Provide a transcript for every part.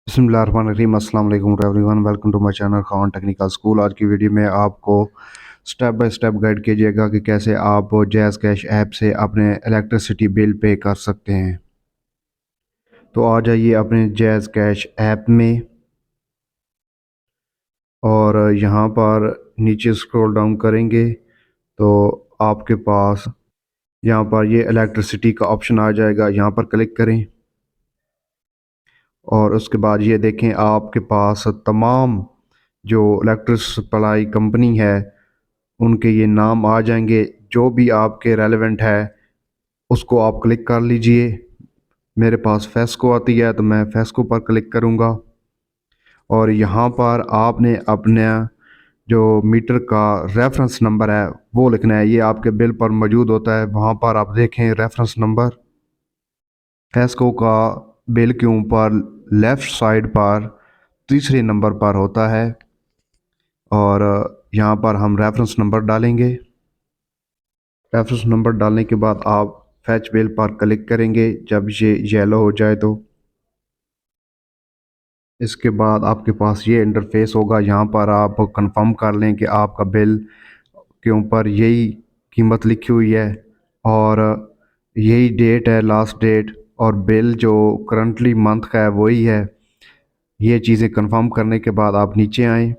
बिस्मिल्लाहिर्रहमानिर्रहीम अस्सलाम वालेकुम everyone, welcome to my channel Khan technical school. आज की वीडियो में आपको स्टेप बाय स्टेप गाइड कीजिएगा कि कैसे आप जैज़ कैश ऐप से अपने इलेक्ट्रिसिटी बिल पे कर सकते हैं। तो आ जाइए अपने जैज़ कैश ऐप में और यहाँ पर नीचे स्क्रॉल डाउन करेंगे तो आपके पास यहाँ पर ये इलेक्ट्रिसिटी का ऑप्शन आ जाएगा। यहाँ पर क्लिक करें और उसके बाद ये देखें आपके पास तमाम जो इलेक्ट्रिक सप्लाई कंपनी है उनके ये नाम आ जाएंगे। जो भी आपके रेलेवेंट है उसको आप क्लिक कर लीजिए। मेरे पास फेस्को आती है तो मैं फेस्को पर क्लिक करूँगा और यहाँ पर आपने अपने जो मीटर का रेफरेंस नंबर है वो लिखना है। ये आपके बिल पर मौजूद होता है, वहाँ पर आप देखें रेफरेंस नंबर। फेस्को का बिल के ऊपर लेफ़्ट साइड पर तीसरे नंबर पर होता है और यहाँ पर हम रेफरेंस नंबर डालेंगे। रेफरेंस नंबर डालने के बाद आप फैच बिल पर क्लिक करेंगे। जब ये येलो हो जाए तो इसके बाद आपके पास ये इंटरफेस होगा। यहाँ पर आप कंफर्म कर लें कि आपका बिल के ऊपर यही कीमत लिखी हुई है और यही डेट है, लास्ट डेट, और बिल जो करंटली मंथ का है वही है। ये चीज़ें कंफर्म करने के बाद आप नीचे आएँ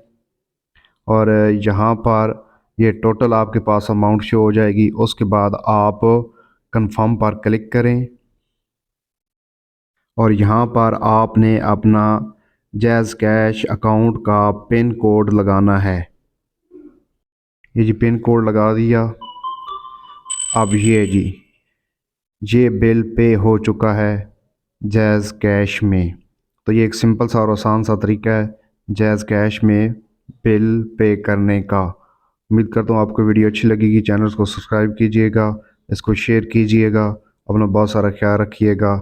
और यहाँ पर ये टोटल आपके पास अमाउंट शो हो जाएगी। उसके बाद आप कंफर्म पर क्लिक करें और यहाँ पर आपने अपना जैज़ कैश अकाउंट का पिन कोड लगाना है। ये जी पिन कोड लगा दिया। अब ये बिल पे हो चुका है जैज़ कैश में। तो ये एक सिंपल सा और आसान सा तरीका है जैज़ कैश में बिल पे करने का। उम्मीद करता हूँ आपको वीडियो अच्छी लगेगी। चैनल को सब्सक्राइब कीजिएगा, इसको शेयर कीजिएगा, अपना बहुत सारा ख्याल रखिएगा।